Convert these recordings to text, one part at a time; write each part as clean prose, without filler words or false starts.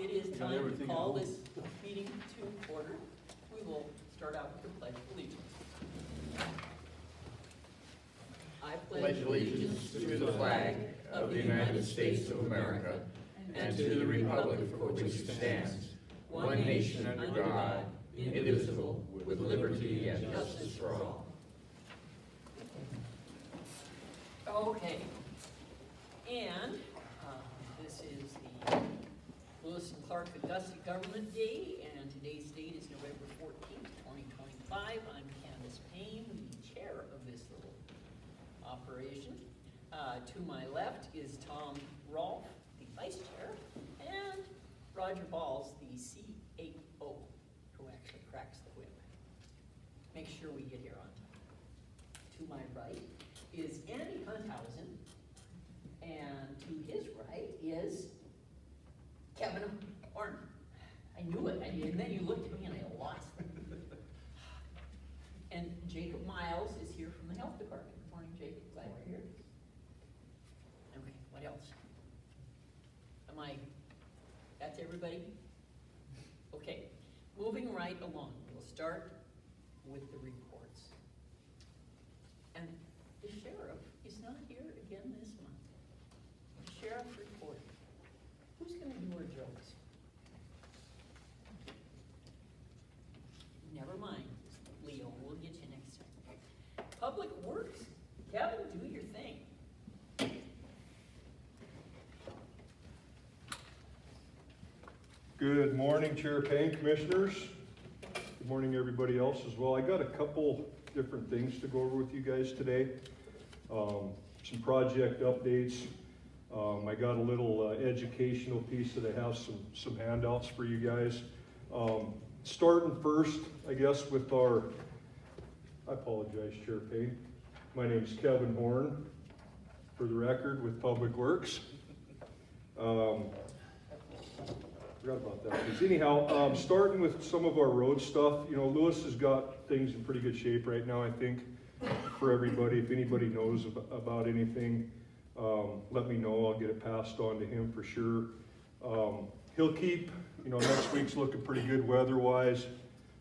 It is time to call this meeting to order. We will start out with the Pledge of Allegiance. I Pledge allegiance to the flag of the United States of America and to the republic for which it stands, one nation under God, indivisible, with liberty and justice for all. Okay. And this is the Lewis and Clark Augusta Government Day, and today's date is November 14th, 2025. I'm Candace Payne, the chair of this little operation. To my left is Tom Rolfe, the vice chair, and Roger Balls, the CAO, who actually cracks the whip. Make sure we get here on time. To my right is Andy Hunthausen, and to his right is Kevin Horn. I knew it, and then you looked at me and I lost it. And Jacob Miles is here from the health department. Good morning, Jacob. Glad you're here. Okay, what else? That's everybody? Okay, moving right along. We'll start with the reports. And the sheriff is not here again this month. The sheriff report. Who's gonna do our jokes? Never mind, Leo, we'll get you next time. Public Works, Kevin, do your thing. Good morning, Chair Payne, Commissioners. Good morning, everybody else as well. I got a couple different things to go over with you guys today. Some project updates. I got a little educational piece that I have some handouts for you guys. Starting first, I guess, with I apologize, Chair Payne. My name is Kevin Horn, for the record, with Public Works. Forgot about that. Anyhow, starting with some of our road stuff, you know, Lewis has got things in pretty good shape right now, I think, for everybody. If anybody knows about anything, let me know. I'll get it passed on to him for sure. He'll keep, you know, next week's looking pretty good weather-wise,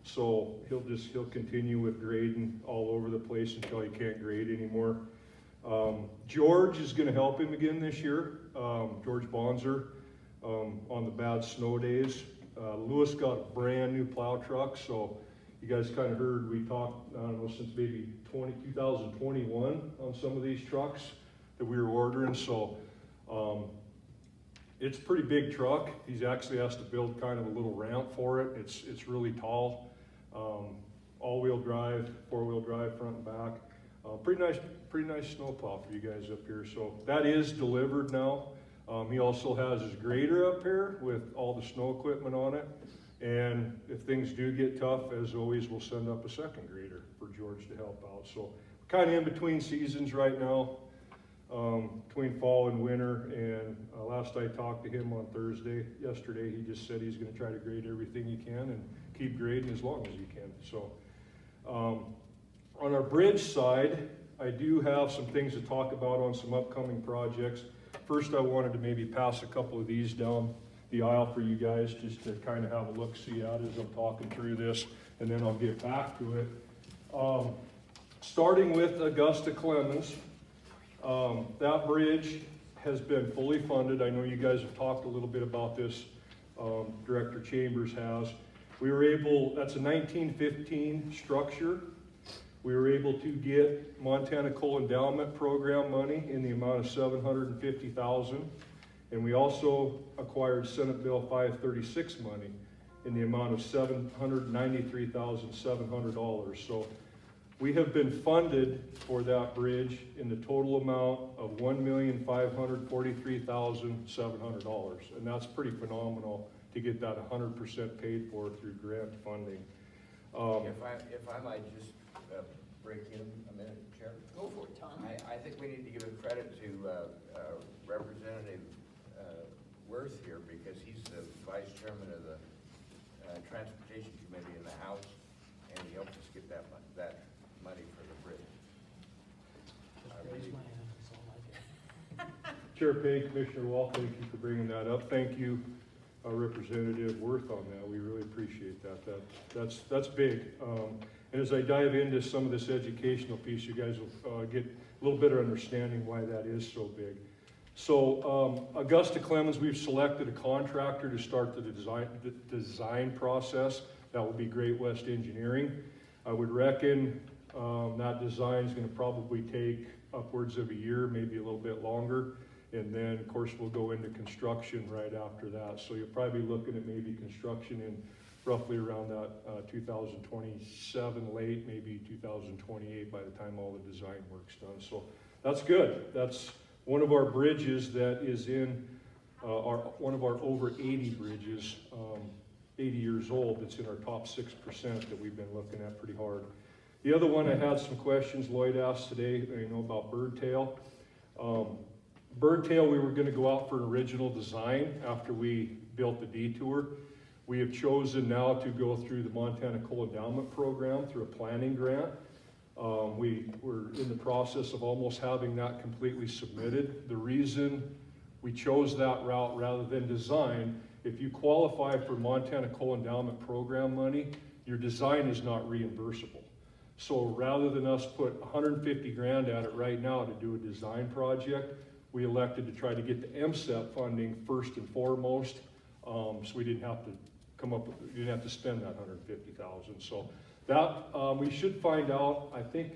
so he'll continue with grading all over the place until he can't grade anymore. George is going to help him again this year, George Bonzer. On the bad snow days. Lewis got a brand new plow truck, so you guys kind of heard we talked, I don't know, since maybe 2021 on some of these trucks that we were ordering, so it's a pretty big truck. He actually has to build kind of a little ramp for it. It's really tall, all-wheel drive, four-wheel drive, front and back. Pretty nice snow plow for you guys up here. So that is delivered now. He also has his grader up here with all the snow equipment on it. And if things do get tough, as always, we'll send up a second grader for George to help out. So we're kind of in between seasons right now, between fall and winter. And last I talked to him on yesterday, he just said he's going to try to grade everything he can and keep grading as long as he can. So on our bridge side, I do have some things to talk about on some upcoming projects. First, I wanted to maybe pass a couple of these down the aisle for you guys just to kind of have a look-see at as I'm talking through this, and then I'll get back to it. Starting with Augusta Clemens, that bridge has been fully funded. I know you guys have talked a little bit about this. Director Chambers has. That's a 1915 structure. We were able to get Montana Coal Endowment Program money in the amount of $750,000, and we also acquired Senate Bill 536 money in the amount of $793,700. So we have been funded for that bridge in the total amount of $1,543,700, and that's pretty phenomenal to get that 100% paid for through grant funding. If I might just break in a minute, Chair. Go for it, Tom. I think we need to give a credit to Representative Worth here, because he's the Vice Chairman of the Transportation Committee in the House, and he helped us get that money for the bridge. Chair Payne, Commissioner Wall, thank you for bringing that up. Thank you Representative Worth on that. We really appreciate that. That's big. And as I dive into some of this educational piece, you guys will get a little better understanding why that is so big. So Augusta Clemens, we've selected a contractor to start the design process. That will be Great West Engineering. I would reckon that design is going to probably take upwards of a year, maybe a little bit longer. And then, of course, we'll go into construction right after that. So you'll probably be looking at maybe construction in roughly around that 2027 late, maybe 2028 by the time all the design work's done. So that's good. That's one of our bridges that is in one of our over 80 bridges, 80 years old, that's in our top 6% that we've been looking at pretty hard. The other one, I had some questions Lloyd asked today, about Birdtail. Birdtail, we were going to go out for an original design after we built the detour. We have chosen now to go through the Montana Coal Endowment Program through a planning grant. We were in the process of almost having that completely submitted. The reason we chose that route rather than design, if you qualify for Montana Coal Endowment Program money, your design is not reimbursable. So rather than us put 150 grand at it right now to do a design project, we elected to try to get the MSEP funding first and foremost, so we didn't have to spend that 150,000. So that we should find out. I think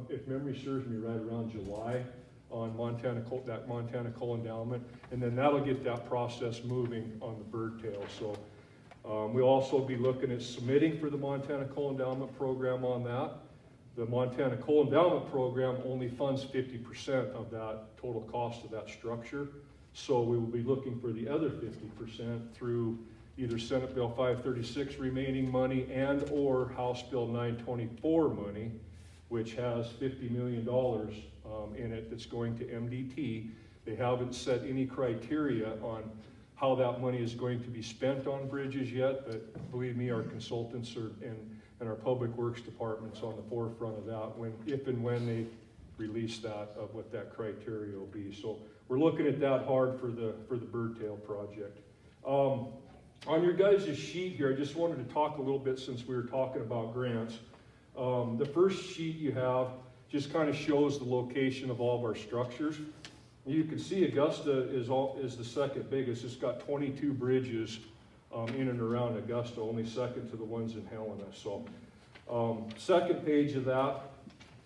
if memory serves me right, around July on that Montana Coal Endowment, and then that'll get that process moving on the Birdtail. So we'll also be looking at submitting for the Montana Coal Endowment Program on that. The Montana Coal Endowment Program only funds 50% of that total cost of that structure. So we will be looking for the other 50% through either Senate Bill 536 remaining money and or House Bill 924 money, which has $50 million in it that's going to MDT. They haven't set any criteria on how that money is going to be spent on bridges yet, but believe me, our consultants and our public works department's on the forefront of that if and when they release that, of what that criteria will be. So we're looking at that hard for the Birdtail project. On your guys' sheet here, I just wanted to talk a little bit, since we were talking about grants. The first sheet you have just kind of shows the location of all of our structures. You can see Augusta is the second biggest. It's got 22 bridges in and around Augusta, only second to the ones in Helena. So second page of that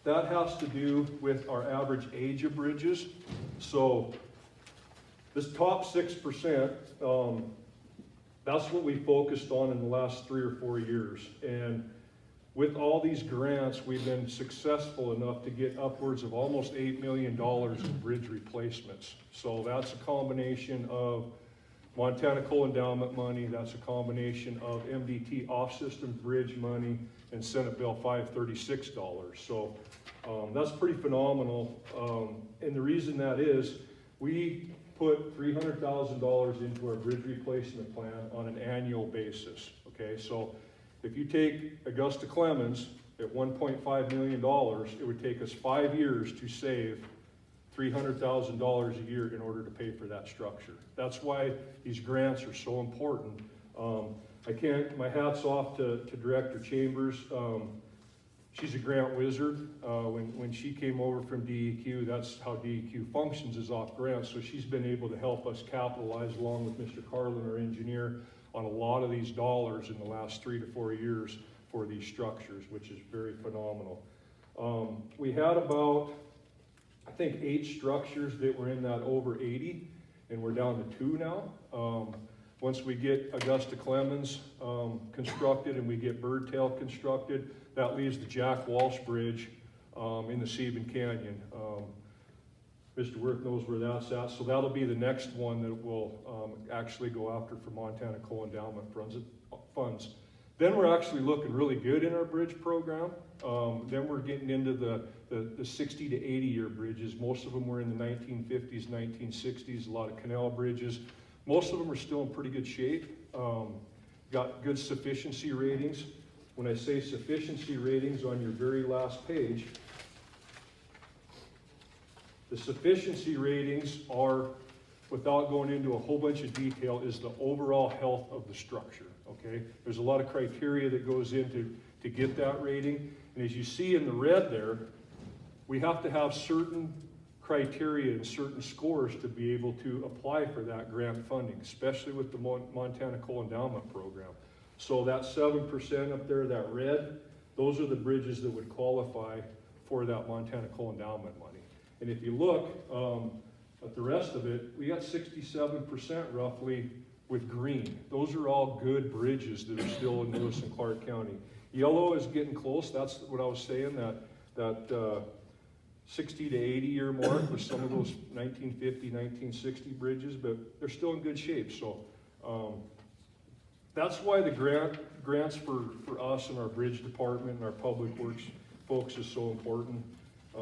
has to do with our average age of bridges. So this top 6%, that's what we focused on in the last 3 or 4 years. And with all these grants, we've been successful enough to get upwards of almost $8 million in bridge replacements. So that's a combination of Montana Coal Endowment money, that's a combination of MDT off-system bridge money, and Senate Bill 536 dollars. So that's pretty phenomenal. And the reason that is, we put $300,000 into our bridge replacement plan on an annual basis. Okay, so if you take Augusta Clemens at $1.5 million, it would take us 5 years to save $300,000 a year in order to pay for that structure. That's why these grants are so important. My hat's off to Director Chambers. She's a grant wizard. When she came over from DEQ, that's how DEQ functions, is off grants. So she's been able to help us capitalize, along with Mr. Carlin, our engineer, on a lot of these dollars in the last 3 to 4 years for these structures, which is very phenomenal. We had about, I think, 8 structures that were in that over 80, and we're down to 2 now. Once we get Augusta Clemens constructed and we get Birdtail constructed, that leaves the Jack Walsh Bridge in the Sebin Canyon. Mr. Worth knows where that's at, so that'll be the next one that we'll actually go after for Montana Coal Endowment funds. Then we're actually looking really good in our bridge program. Then we're getting into the 60 to 80 year bridges. Most of them were in the 1950s, 1960s, a lot of canal bridges. Most of them are still in pretty good shape. Got good sufficiency ratings. When I say sufficiency ratings on your very last page, the sufficiency ratings are without going into a whole bunch of detail, is the overall health of the structure, okay? There's a lot of criteria that goes into to get that rating. And as you see in the red there, we have to have certain criteria and certain scores to be able to apply for that grant funding, especially with the Montana Coal Endowment Program. So that 7% up there, that red, those are the bridges that would qualify for that Montana Coal Endowment money. And if you look at the rest of it, we got 67% roughly with green. Those are all good bridges that are still in Lewis and Clark County. Yellow is getting close. That's what I was saying, that 60 to 80 year mark with some of those 1950, 1960 bridges, but they're still in good shape. So that's why the grants for us and our bridge department and our public works folks is so important.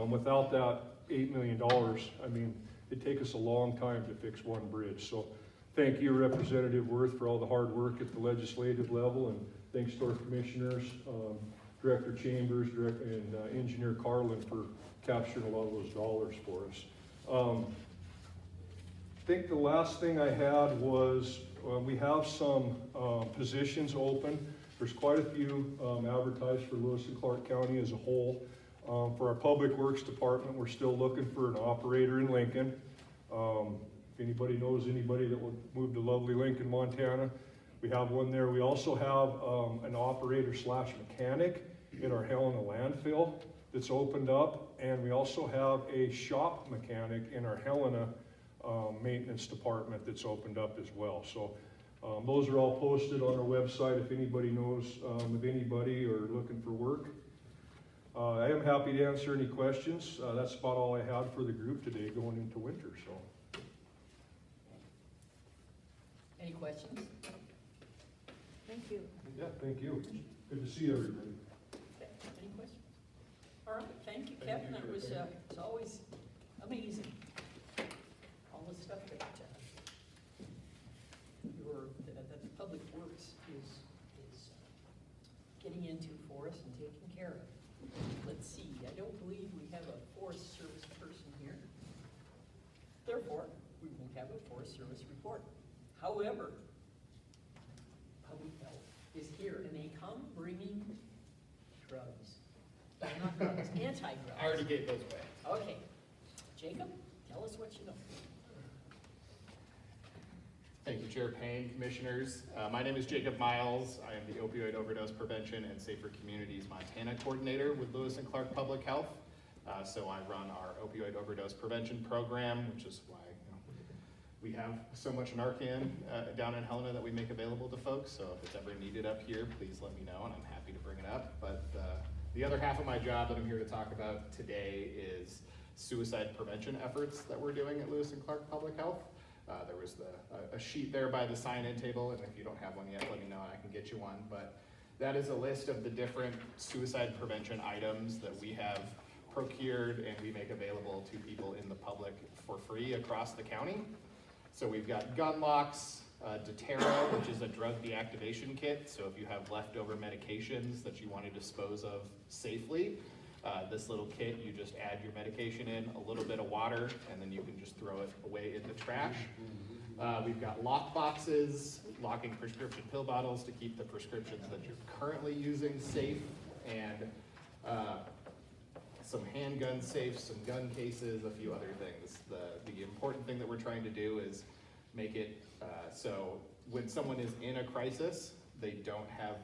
Without that $8 million, I mean, it'd take us a long time to fix one bridge. So thank you, Representative Worth, for all the hard work at the legislative level, and thanks to our commissioners, Director Chambers, and Engineer Carlin for capturing a lot of those dollars for us. I think the last thing I had was we have some positions open. There's quite a few advertised for Lewis and Clark County as a whole. For our Public Works Department, we're still looking for an operator in Lincoln. If anybody knows anybody that would move to lovely Lincoln, Montana, we have one there. We also have an operator slash mechanic in our Helena landfill that's opened up, and we also have a shop mechanic in our Helena maintenance department that's opened up as well. So those are all posted on our website if anybody knows of anybody or looking for work. I am happy to answer any questions. That's about all I had for the group today going into winter. So, Any questions? Thank you. yeah, thank you. Good to see everybody. Okay, any questions? All right, thank you, Kevin. That was, it's always amazing. All the stuff that that the Public Works is getting into for us and taking care of. Let's see, I don't believe we have a Forest Service person here. Therefore, we won't have a Forest Service report. However, Public Health is here, and they come bringing drugs. Not drugs, anti-drugs. I already gave those away. Okay. Jacob, tell us what you know. Thank you, Chair Payne, Commissioners. My name is Jacob Miles. I am the Opioid Overdose Prevention and Safer Communities Montana Coordinator with Lewis and Clark Public Health. So I run our Opioid Overdose Prevention Program, which is why we have so much Narcan down in Helena that we make available to folks. So if it's ever needed up here, please let me know, and I'm happy to bring it up. But the other half of my job that I'm here to talk about today is suicide prevention efforts that we're doing at Lewis and Clark Public Health. There was a sheet there by the sign-in table, and if you don't have one yet, let me know and I can get you one. But that is a list of the different suicide prevention items that we have procured and we make available to people in the public for free across the county. So we've got gun locks, Deterra, which is a drug deactivation kit. So if you have leftover medications that you want to dispose of safely, this little kit, you just add your medication in, a little bit of water, and then you can just throw it away in the trash. We've got lock boxes, locking prescription pill bottles to keep the prescriptions that you're currently using safe, and some handgun safes, some gun cases, a few other things. The important thing that we're trying to do is make it so when someone is in a crisis, they don't have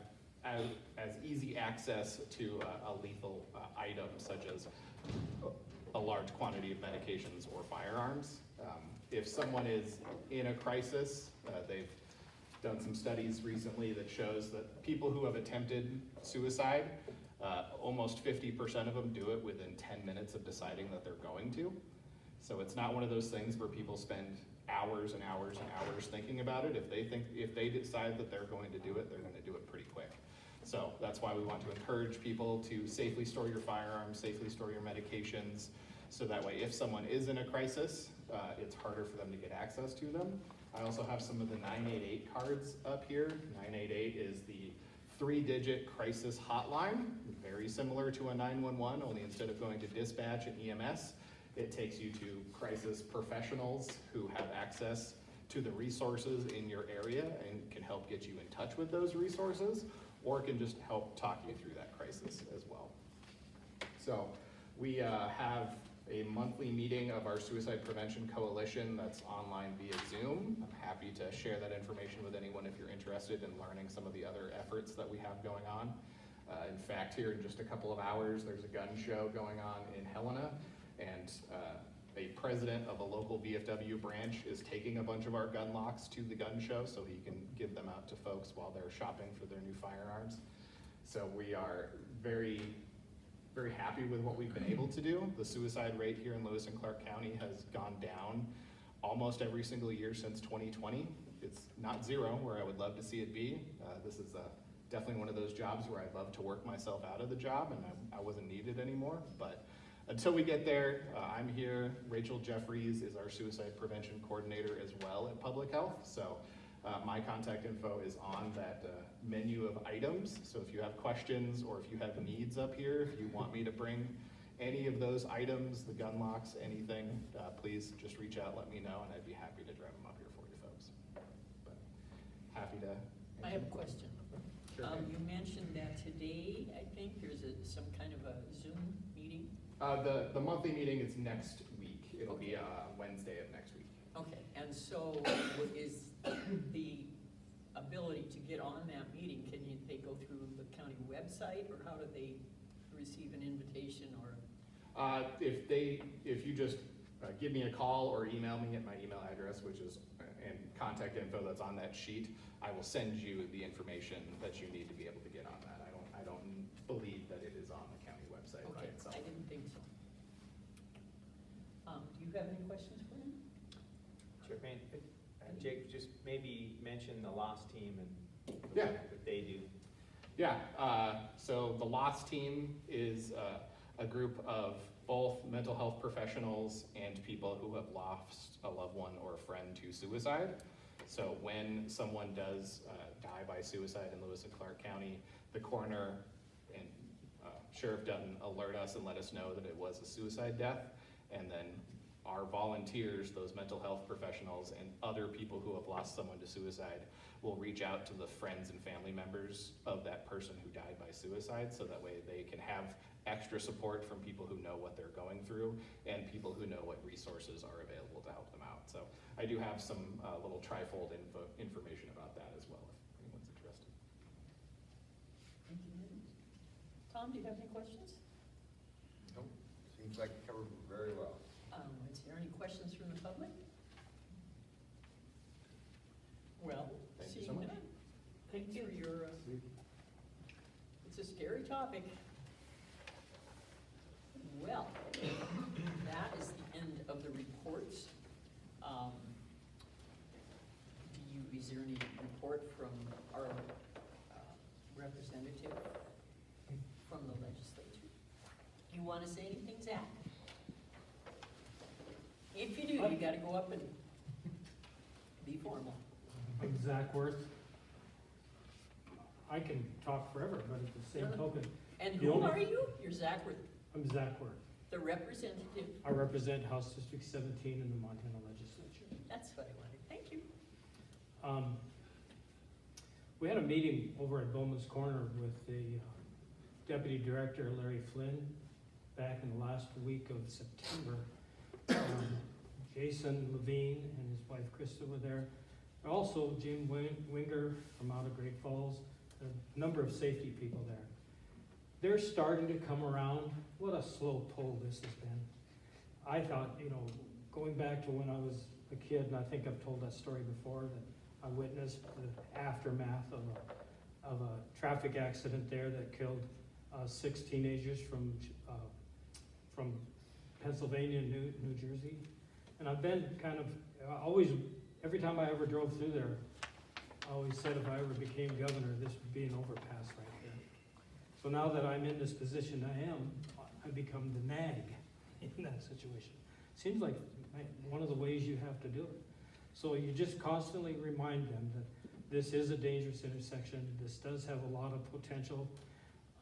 as easy access to a lethal item such as a large quantity of medications or firearms. If someone is in a crisis, they've done some studies recently that shows that people who have attempted suicide, almost 50% of them do it within 10 minutes of deciding that they're going to. So it's not one of those things where people spend hours and hours and hours thinking about it. If they decide that they're going to do it, they're going to do it pretty quick. So that's why we want to encourage people to safely store your firearms, safely store your medications, so that way if someone is in a crisis, it's harder for them to get access to them. I also have some of the 988 cards up here. 988 is the 3-digit crisis hotline, very similar to a 911, only instead of going to dispatch and EMS, It takes you to crisis professionals who have access to the resources in your area and can help get you in touch with those resources, or it can just help talk you through that crisis as well. So we have a monthly meeting of our Suicide Prevention Coalition that's online via Zoom. I'm happy to share that information with anyone if you're interested in learning some of the other efforts that we have going on. In fact, here in just a couple of hours, there's a gun show going on in Helena, and a president of a local VFW branch is taking a bunch of our gun locks to the gun show so he can give them out to folks while they're shopping for their new firearms. So we are very happy with what we've been able to do. The suicide rate here in Lewis and Clark County has gone down almost every single year since 2020. It's not zero, where I would love to see it be. This is definitely one of those jobs where I'd love to work myself out of the job, and I wasn't needed anymore. But until we get there, I'm here. Rachel Jeffries is our suicide prevention coordinator as well at Public Health. So my contact info is on that menu of items. So if you have questions or if you have needs up here, if you want me to bring any of those items, the gun locks, anything, please just reach out, let me know, and I'd be happy to drive them up here for you folks. But happy to. I have a question. Sure. You mentioned that today, I think, there's some kind of a Zoom meeting? The monthly meeting is next week. It'll be Wednesday of next week. Okay, and so is the ability to get on that meeting, they go through the county website, or how do they receive an invitation, or? If you just give me a call or email me at my email address, which is, and contact info that's on that sheet, I will send you the information that you need to be able to get on that. I don't believe that it is on the county website by Okay, itself. I didn't think so. Do you have any questions for him? Sure, man. Jake, just maybe mention the LOSS team and Yeah. what they do. Yeah, so the LOSS team is a group of both mental health professionals and people who have lost a loved one or a friend to suicide. So when someone does die by suicide in Lewis and Clark County, the coroner and Sheriff Dutton alert us and let us know that it was a suicide death, and then our volunteers, those mental health professionals and other people who have lost someone to suicide, will reach out to the friends and family members of that person who died by suicide, so that way they can have extra support from people who know what they're going through and people who know what resources are available to help them out. So I do have some little trifold information about that as well, if anyone's interested. Thank you. Tom, do you have any questions? Nope, seems like it covered very well. Is there any questions from the public? Well, Thank you seeing so much. none. Thank you for your, it's a scary topic. Well, that is the end of the reports. Is there any report from our representative from the legislature? Do you want to say anything, Zach? If you do, you gotta go up and be formal. I'm Zach Worth. I can talk forever, but at the same token, And The who only- are you? You're Zach Worth, I'm Zach Worth. the representative. I represent House District 17 in the Montana Legislature. That's what I wanted. Thank you. We had a meeting over at Bowman's Corner with the Deputy Director Larry Flynn back in the last week of September. Jason Levine and his wife Krista were there. Also Jim Winger from out of Great Falls, a number of safety people there. They're starting to come around. What a slow pull this has been. I thought, going back to when I was a kid, and I think I've told that story before, that I witnessed the aftermath of a traffic accident there that killed 6 teenagers from Pennsylvania and New Jersey. And I've been every time I ever drove through there, I always said if I ever became governor, this would be an overpass right here. So now that I'm in this position I become the nag in that situation. Seems like one of the ways you have to do it. So you just constantly remind them that this is a dangerous intersection. This does have a lot of potential.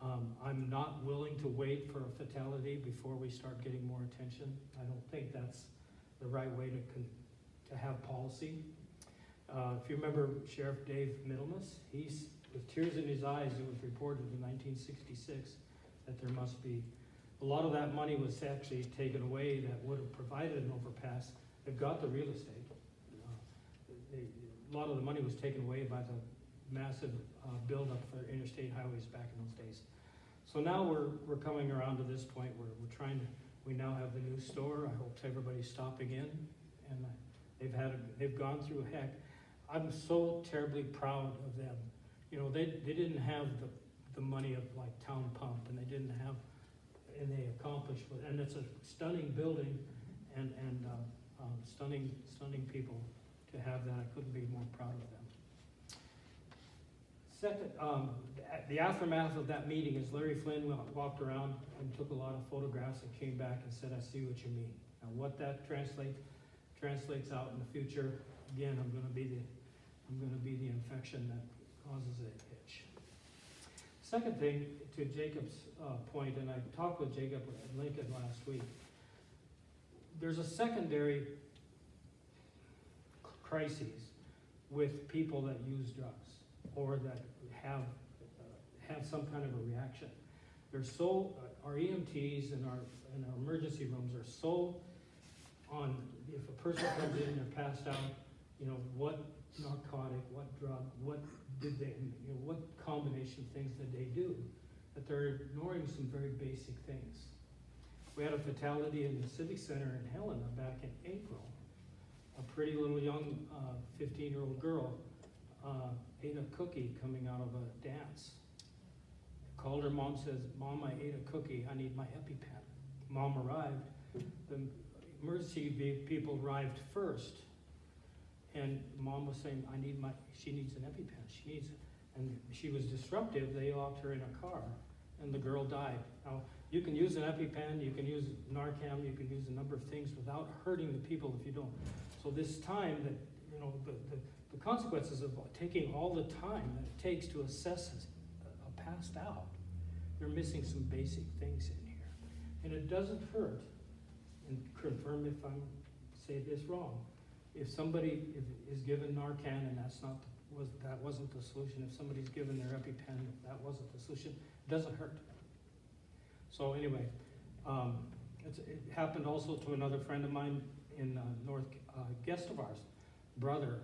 I'm not willing to wait for a fatality before we start getting more attention. I don't think that's the right way to have policy. If you remember Sheriff Dave Middlemas, he's, with tears in his eyes, it was reported in 1966 that there must be, a lot of that money was actually taken away that would have provided an overpass. They've got the real estate. A lot of the money was taken away by the massive buildup for interstate highways back in those days. So now we're coming around to this point where we now have the new store. I hope everybody's stopping in, and they've gone through heck. I'm so terribly proud of them. You know, they didn't have the money of like Town Pump, and they accomplished, and it's a stunning building, and stunning people to have that. I couldn't be more proud of them. Second, the aftermath of that meeting is Larry Flynn walked around and took a lot of photographs and came back and said, "I see what you mean." Now, what that translates out in the future, again, I'm going to be the infection that causes an itch. Second thing, to Jacob's point, and I talked with Jacob at Lincoln last week, there's a secondary crises with people that use drugs or that have some kind of a reaction. They're so, our EMTs and our emergency rooms are so on, if a person comes in, they're passed out, you know, what narcotic, what drug, what did they, you know, what combination of things did they do, that they're ignoring some very basic things. We had a fatality in the Civic Center in Helena back in April. A pretty little young 15-year-old girl ate a cookie coming out of a dance. Called her mom, says, "Mom, I ate a cookie, I need my EpiPen." Mom arrived, the emergency people arrived first, and mom was saying, she needs an EpiPen, and she was disruptive. They locked her in a car, and the girl died. Now, you can use an EpiPen, you can use Narcan, you can use a number of things without hurting the people if you don't. So this time that, you know, the consequences of taking all the time that it takes to assess a passed out, they're missing some basic things in here. And it doesn't hurt, and confirm if I'm saying this wrong, if somebody is given Narcan and that wasn't the solution, if somebody's given their EpiPen, that wasn't the solution, it doesn't hurt. So anyway, it happened also to another friend of mine in guest of ours, brother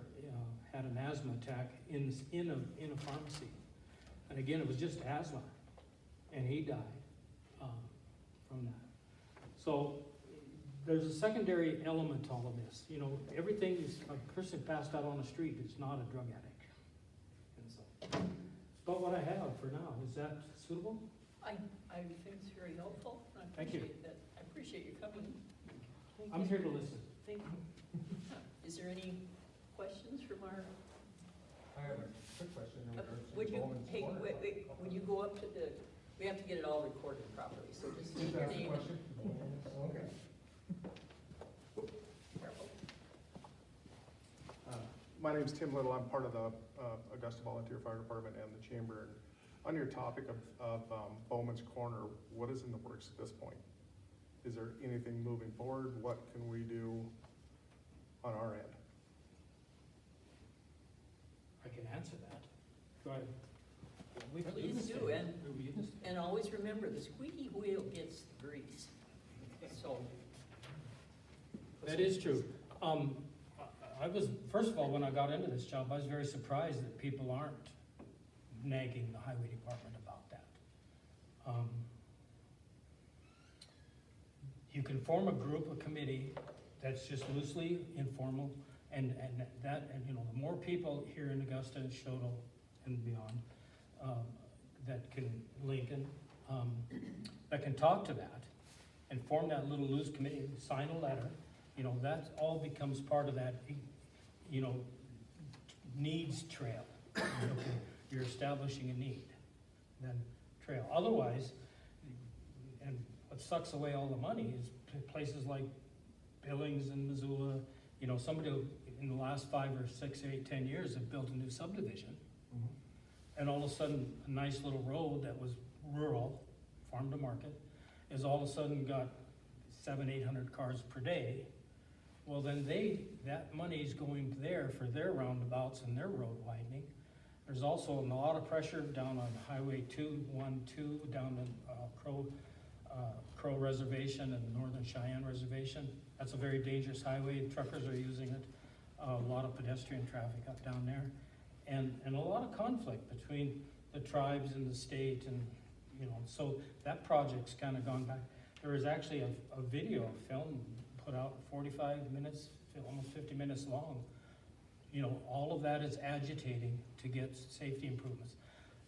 had an asthma attack in a pharmacy, and again it was just asthma, and he died from that. So there's a secondary element to all of this. You know, everything is a person passed out on the street is not a drug addict. And so that's about what I have for now. Is that suitable? I think it's very helpful. Thank you. That. I appreciate you coming. I'm here to listen. Thank you. Is there any questions from our? I have a quick question in regards to Would you, Bowman's hey, Corner. wait, would you go up to we have to get it all recorded properly, so just Just state your ask a name. question. Okay. Careful. My name's Tim Little. I'm part of the Augusta Volunteer Fire Department and the Chamber. On your topic of Bowman's Corner, what is in the works at this point? Is there anything moving forward? What can we do on our end? I can answer that. Go ahead. Please do, and always remember, the squeaky wheel gets the grease. So. That is true. I was, first of all, when I got into this job, I was very surprised that people aren't nagging the highway department about that. You can form a group, a committee that's just loosely informal, and you know, the more people here in Augusta and Shoto and beyond that can, Lincoln, that can talk to that and form that little loose committee, sign a letter, you know, that all becomes part of that, you know, needs trail. You're establishing a need, then trail. Otherwise, and what sucks away all the money is places like Billings and Missoula. You know, somebody in the last 5 or 6, 8, 10 years have built a new subdivision, and all of a sudden, a nice little road that was rural, farm to market, is all of a sudden got 700-800 cars per day, well then that money's going there for their roundabouts and their road widening. There's also a lot of pressure down on Highway 212, down to Crow Reservation and Northern Cheyenne Reservation. That's a very dangerous highway, truckers are using it, a lot of pedestrian traffic up down there. And a lot of conflict between the tribes and the state, and, you know, so that project's kind of gone back. There was actually a video film put out, 45 minutes, almost 50 minutes long. You know, all of that is agitating to get safety improvements.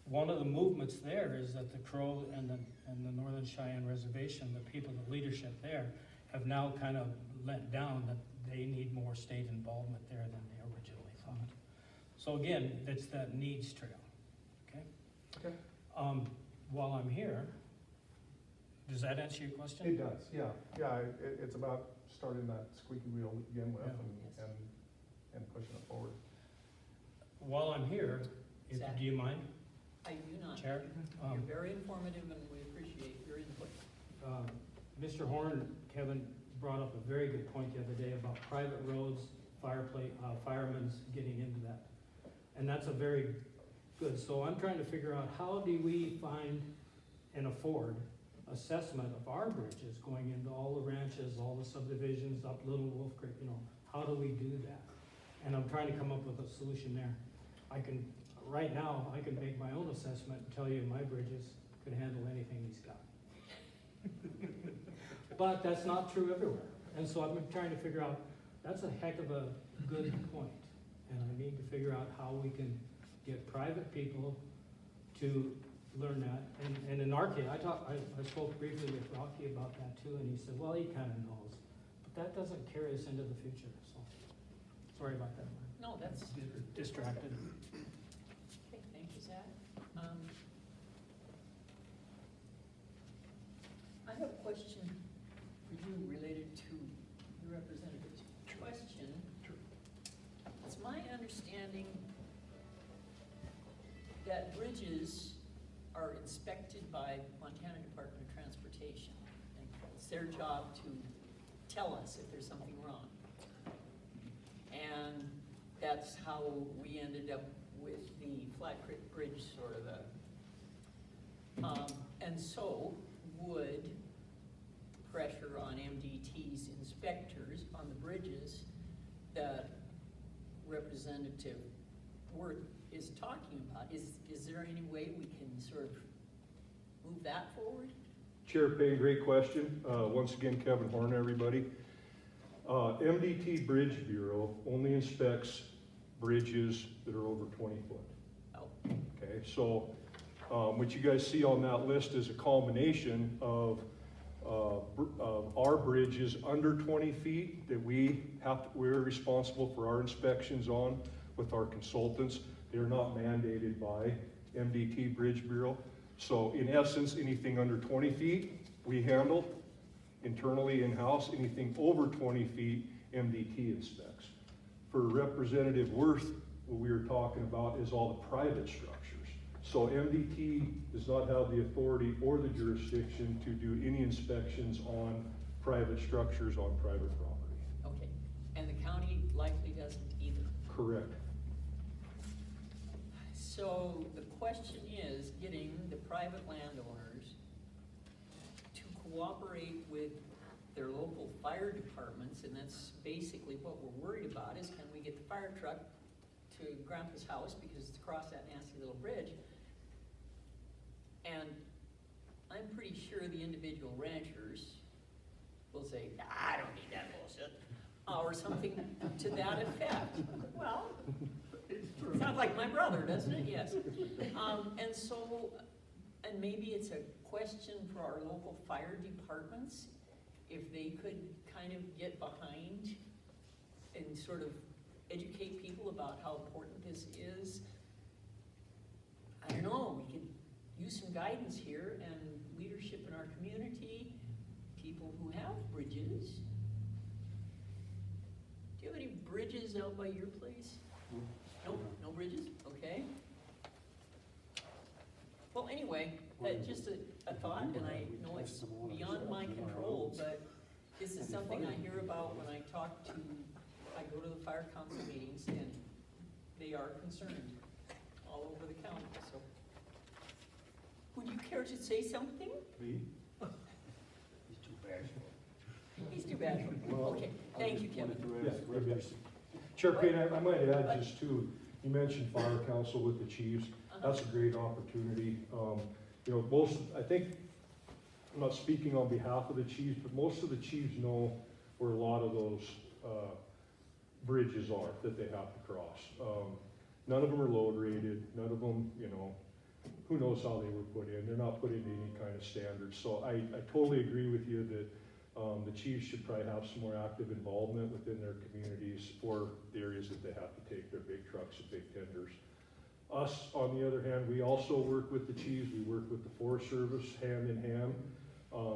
One of the movements there is that the Crow and the Northern Cheyenne Reservation, the people, the leadership there, have now kind of let down that they need more state involvement there than they originally thought. So again, it's that needs trail, okay? Okay. While I'm here, does that answer your question? It does, yeah. Yeah, it's about starting that squeaky wheel to begin with Yeah. and pushing it forward. While I'm here, Zach? do you mind, I do not. Chair? You're very informative and we appreciate your input. Mr. Horn, Kevin brought up a very good point the other day about private roads, firemen's getting into that. And that's a very good, so I'm trying to figure out how do we find and afford assessment of our bridges going into all the ranches, all the subdivisions, up Little Wolf Creek, you know, how do we do that? And I'm trying to come up with a solution there. Right now, I can make my own assessment and tell you my bridges could handle anything he's got. But that's not true everywhere. And so I've been trying to figure out, that's a heck of a good point. And I need to figure out how we can get private people to learn that. And in our case, I spoke briefly with Rocky about that too, and he said, well, he kind of knows. But that doesn't carry us into the future, so sorry about that. No, that's, Distracted. okay, thank you, Zach. I have a question for you related to the representative's question. It's my understanding that bridges are inspected by Montana Department of Transportation. And it's their job to tell us if there's something wrong. And that's how we ended up with the Flat Creek Bridge, sort of and so would pressure on MDT's inspectors on the bridges that Representative Worth is talking about. Is there any way we can sort of move that forward? Chair Payne, great question. Once again, Kevin Horn, everybody. MDT Bridge Bureau only inspects bridges that are over 20 foot. Oh, Okay, so what you guys see on that list is a culmination of our bridges under 20 feet that we're responsible for our inspections on with our consultants. They're not mandated by MDT Bridge Bureau. So in essence, anything under 20 feet, we handle internally in-house. Anything over 20 feet, MDT inspects. For Representative Worth, what we were talking about is all the private structures. So MDT does not have the authority or the jurisdiction to do any inspections on private structures on private property. okay. And the county likely doesn't either. Correct. So the question is getting the private landowners to cooperate with their local fire departments, and that's basically what we're worried about, is can we get the fire truck to Grandpa's house because it's across that nasty little bridge? And I'm pretty sure the individual ranchers will say, I don't need that bullshit, or something to that effect. Well, sounds like my brother, doesn't it? Yes. And so, and maybe it's a question for our local fire departments, if they could kind of get behind and sort of educate people about how important this is. I don't know, we could use some guidance here and leadership in our community, people who have bridges. Do you have any bridges out by your place? No, no bridges? Okay. Well, anyway. anyway, just a thought, and I know it's beyond my control, but this is something I hear about when I I go to the fire council meetings, and they are concerned all over the county, so. Would you care to say something? Me? He's too bashful. Okay, thank you, Kevin. Yeah, yes. Chair Payne, I might add just too, you mentioned fire council with the chiefs. That's a great opportunity. You know, I think, I'm not speaking on behalf of the chiefs, but most of the chiefs know where a lot of those, bridges are that they have to cross. None of them are load rated, none of them, you know, who knows how they were put in. They're not put into any kind of standards. So I totally agree with you that the chiefs should probably have some more active involvement within their communities for the areas that they have to take their big trucks and big tenders. Us, on the other hand, we also work with the chiefs, we work with the Forest Service hand in hand.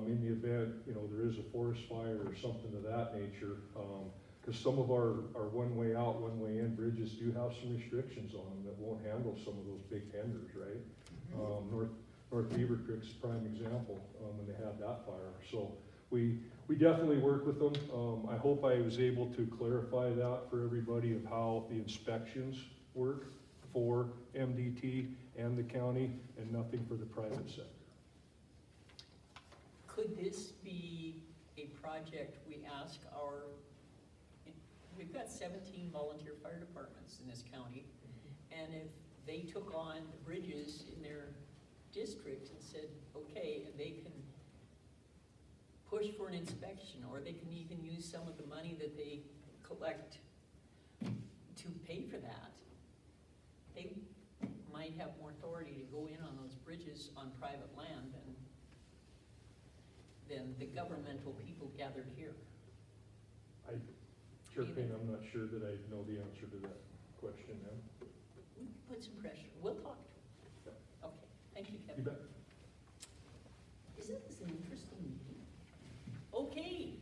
In the event, you know, there is a forest fire or something of that nature, because some of our one-way out, one-way in bridges do have some restrictions on them that won't handle some of those big tenders, right? North Beaver Creek's a prime example, when they had that fire. So we definitely work with them. I hope I was able to clarify that for everybody of how the inspections work for MDT and the county, and nothing for the private sector. Could this be a project we ask we've got 17 volunteer fire departments in this county, and if they took on the bridges in their district and said, okay, and they can push for an inspection, or they can even use some of the money that they collect to pay for that, they might have more authority to go in on those bridges on private land than the governmental people gathered here. Chair Payne, I'm not sure that I know the answer to that question now. We can put some pressure. We'll talk to them. Okay, thank you, Kevin. You bet. Isn't this an interesting meeting? Okay,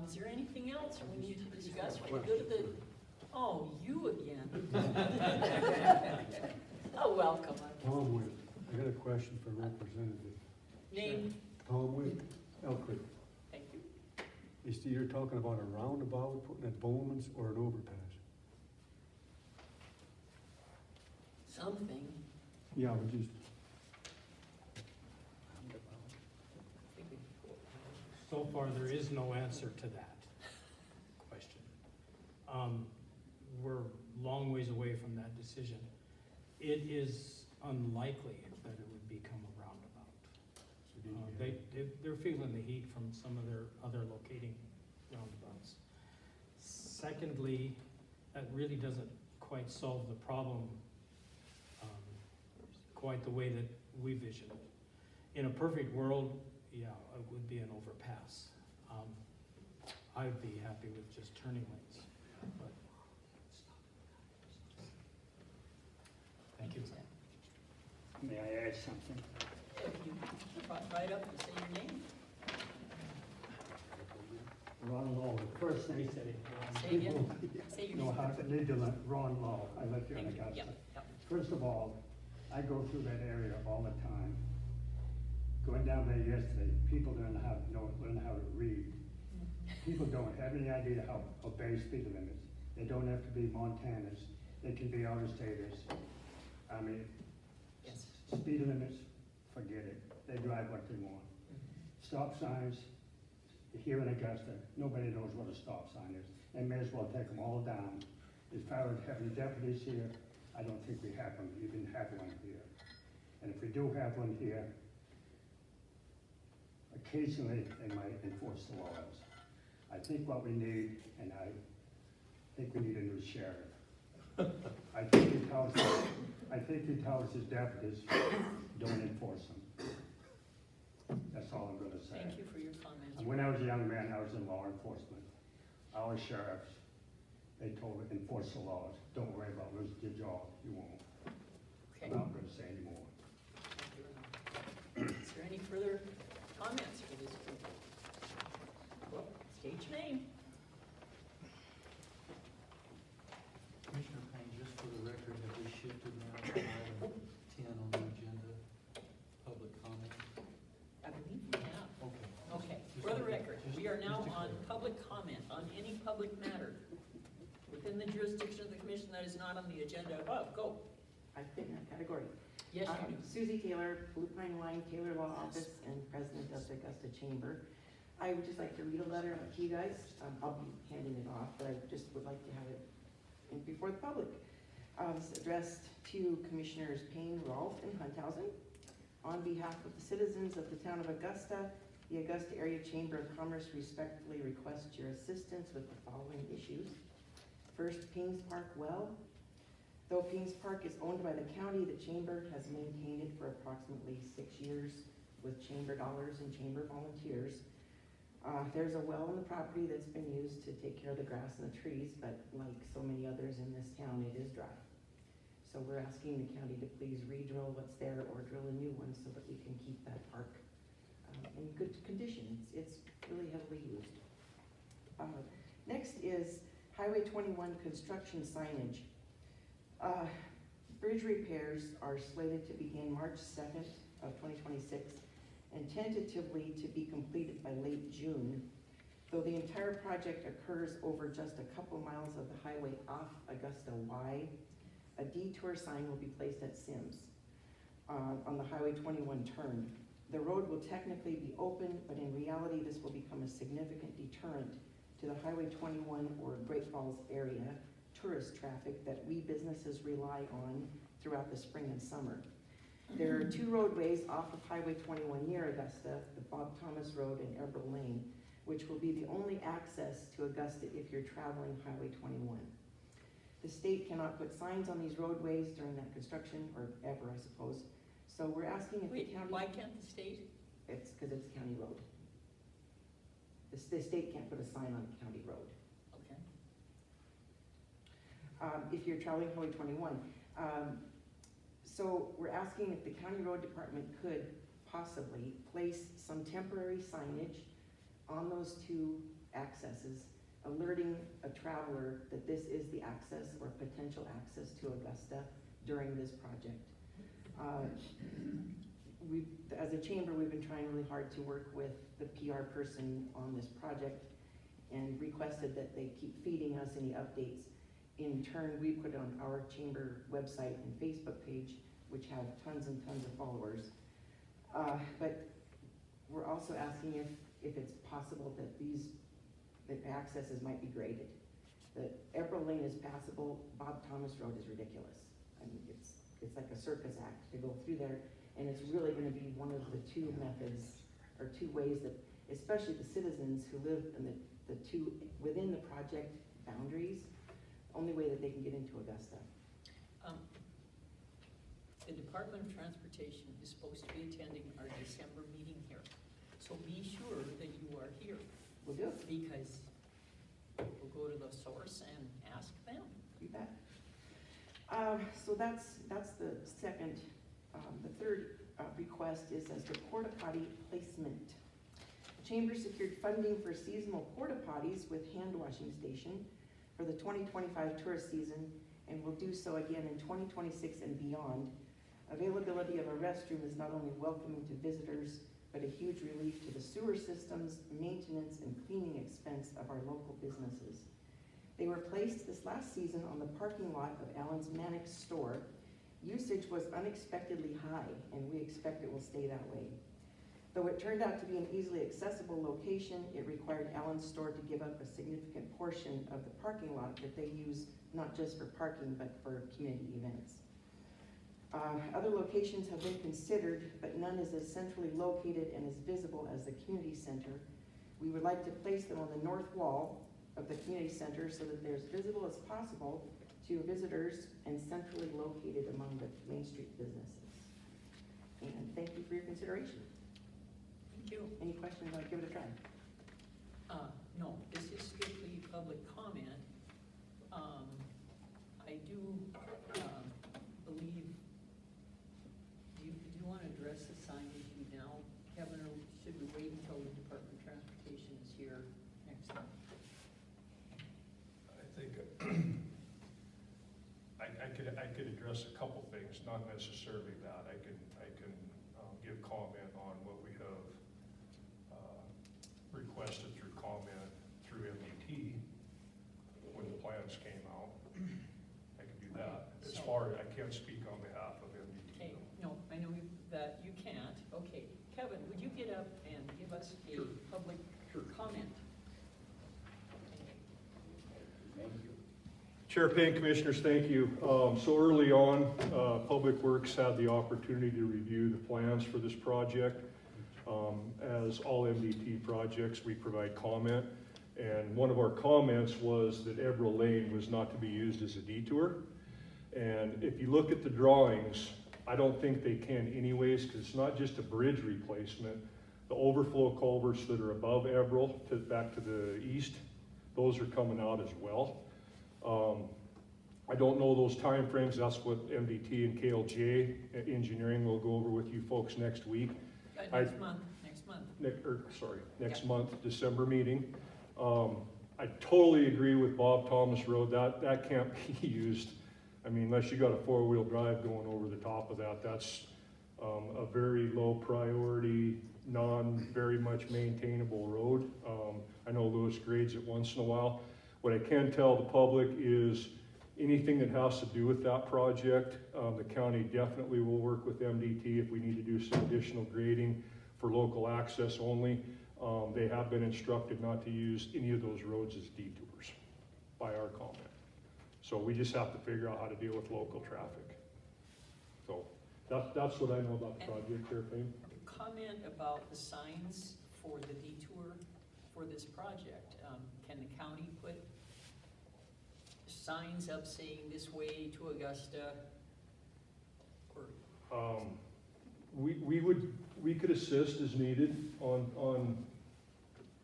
is there anything else we need to discuss? When we go to the, oh, you again. Oh, welcome. Tom Witt, I got a question for Representative. Name? Tom Witt, Elk Creek. Thank you. You see, you're talking about a roundabout, putting at Bowman's or an overpass? Something. Yeah, we just, So far, there is no answer to that question. We're long ways away from that decision. It is unlikely that it would become a roundabout. They're feeling the heat from some of their other locating roundabouts. Secondly, that really doesn't quite solve the problem quite the way that we vision it. In a perfect world, yeah, it would be an overpass. I'd be happy with just turning lanes, but. Thank you. May I add something? If you right up and say your name. Ron Law, the first thing Say again. Say your know name. how to live in Ron Law, I live here in Thank you. Augusta. Yep. First of all, I go through that area all the time. Going down there yesterday, people learn how to read. People don't have any idea how obey speed limits. They don't have to be Montanans, they can be out-of-staters. I mean, Yes. speed limits, forget it, they drive what they want. Stop signs, here in Augusta, nobody knows what a stop sign is. They may as well take them all down. As far as having deputies here, I don't think we have one, even have one here. And if we do have one here, occasionally they might enforce the laws. I think what we need, and I think we need a new sheriff. I think he tells his deputies, don't enforce them. That's all I'm gonna say. Thank you for your comments. And when I was a young man, I was in law enforcement. Our sheriffs, they told me, enforce the laws. Don't worry about losing your job, you won't. Okay. I'm not gonna say anymore. Thank you very much. Is there any further comments for this group? Well, state your name. Commissioner Payne, just for the record, have we shifted now to item 10 on the agenda? public matter within the jurisdiction of the commission that is not on the agenda above. Go. I fit in that category. Yes, you do. Susie Taylor, Blue Pine Line, Taylor Law Office, and President of the Augusta Chamber. I would just like to read a letter out to you guys. I'll be handing it off, but I just would like to have it in before the public. It's addressed to Commissioners Payne, Rolfe, and Hunthausen. On behalf of the citizens of the town of Augusta, the Augusta Area Chamber of Commerce respectfully requests your assistance with the following issues. First, Payne's Park well. Though Payne's Park is owned by the county, the chamber has maintained it for approximately 6 years with chamber dollars and chamber volunteers. There's a well on the property that's been used to take care of the grass and the trees, but like so many others in this town, it is dry. So we're asking the county to please re-drill what's there or drill a new one so that we can keep that park in good condition. It's really heavily used. Next is Highway 21 construction signage. Bridge repairs are slated to begin March 2nd of 2026 and tentatively to be completed by late June. Though the entire project occurs over just a couple miles of the highway off Augusta Y, a detour sign will be placed at Sims on the Highway 21 turn. The road will technically be open, but in reality this will become a significant deterrent to the Highway 21 or Great Falls area tourist traffic that we businesses rely on throughout the spring and summer. There are 2 roadways off of Highway 21 near Augusta, the Bob Thomas Road and Eberl Lane, which will be the only access to Augusta if you're traveling Highway 21. The state cannot put signs on these roadways during that construction, or ever, I suppose. So we're asking if Wait, the county... why can't the state? It's because it's a county road. The state can't put a sign on a county road. Okay. If you're traveling Highway 21. So we're asking if the county road department could possibly place some temporary signage on those 2 accesses, alerting a traveler that this is the access or potential access to Augusta during this project. As a chamber, we've been trying really hard to work with the PR person on this project and requested that they keep feeding us any updates. In turn, we put it on our chamber website and Facebook page, which have tons and tons of followers. But we're also asking if it's possible that the accesses might be graded. The Eberl Lane is passable, Bob Thomas Road is ridiculous. I mean, it's like a circus act to go through there, and it's really gonna be one of the 2 methods, or 2 ways that, especially the citizens who live in the 2, within the project boundaries, only way that they can get into Augusta. The Department of Transportation is supposed to be attending our December meeting here. So be sure that you are here, We'll do it, because we'll go to the source and ask them. you bet. So that's the second. The third request is as to porta potty placement. The Chamber secured funding for seasonal porta potties with hand washing station for the 2025 tourist season, and will do so again in 2026 and beyond. Availability of a restroom is not only welcoming to visitors, but a huge relief to the sewer systems, maintenance, and cleaning expense of our local businesses. They were placed this last season on the parking lot of Allen's Mannix store. Usage was unexpectedly high, and we expect it will stay that way. Though it turned out to be an easily accessible location, it required Allen's store to give up a significant portion of the parking lot that they use not just for parking, but for community events. Other locations have been considered, but none is as centrally located and as visible as the community center. We would like to place them on the north wall of the community center so that they're as visible as possible to visitors and centrally located among the Main Street businesses. And thank you for your consideration. Thank you. Any questions? I'll give it a try. No, this is strictly public comment. I do believe, do you want to address the sign issue now, Kevin, or should we wait until the Department of Transportation is here next time? I think I could address a couple things, not necessarily that. I can give comment on what we have requested through comment through MDT Chair Payne, Commissioners, thank you. So early on, Public Works had the opportunity to review the plans for this project. As all MDT projects, we provide comment, and one of our comments was that Eberl Lane was not to be used as a detour. And if you look at the drawings, I don't think they can anyways, because it's not just a bridge replacement. The overflow culverts that are above Eberl back to the east, those are coming out as well. I don't know those timeframes. That's what MDT and KLJ Engineering will go over with you folks next week. Next month. Next month, December meeting. I totally agree with Bob Thomas Road. That can't be used. I mean, unless you got a four-wheel drive going over the top of that, that's a very low priority, very much maintainable road. I know Lewis grades it once in a while. What I can tell the public is anything that has to do with that project, the county definitely will work with MDT if we need to do some additional grading for local access only. They have been instructed not to use any of those roads as detours by our comment. So we just have to figure out how to deal with local traffic. So that's what I know about the project, Chair Payne. Comment about the signs for the detour for this project. Can the county put signs up saying this way to Augusta? Or We could assist as needed on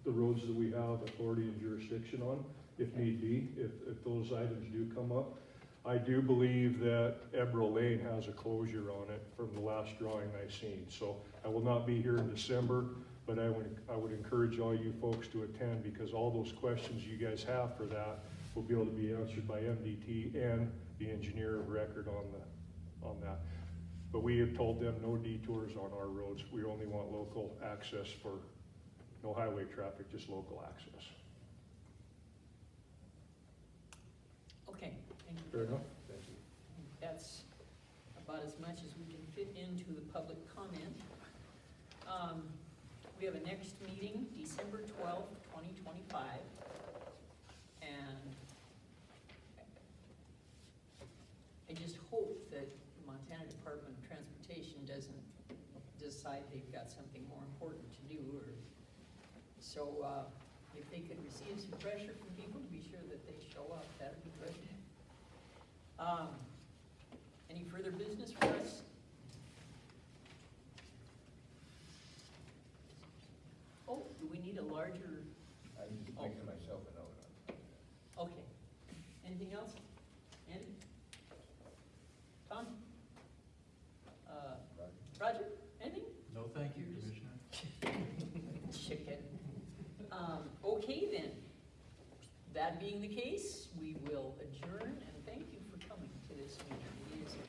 the roads that we have authority and jurisdiction on, if need be, if those items do come up. I do believe that Eberl Lane has a closure on it from the last drawing I seen. So I will not be here in December, but I would encourage all you folks to attend, because all those questions you guys have for that will be able to be answered by MDT and the engineer of record on that. But we have told them no detours on our roads. We only want local access for no highway traffic, just local access. Okay, thank you. Fair enough? Thank you. That's about as much as we can fit into the public comment. We have a next meeting, December 12th, 2025. And I just hope that the Montana Department of Transportation doesn't decide they've got something more important to do, or so if they could receive some pressure from people to be sure that they show up, that'd be great. Any further business for us? Oh, do we need a larger? I'm just making myself a note on it. Okay. Anything else? Andy? Tom? Roger? Anything? No, thank you, Commissioner. Chicken. Okay then. That being the case, we will adjourn, and thank you for coming to this meeting.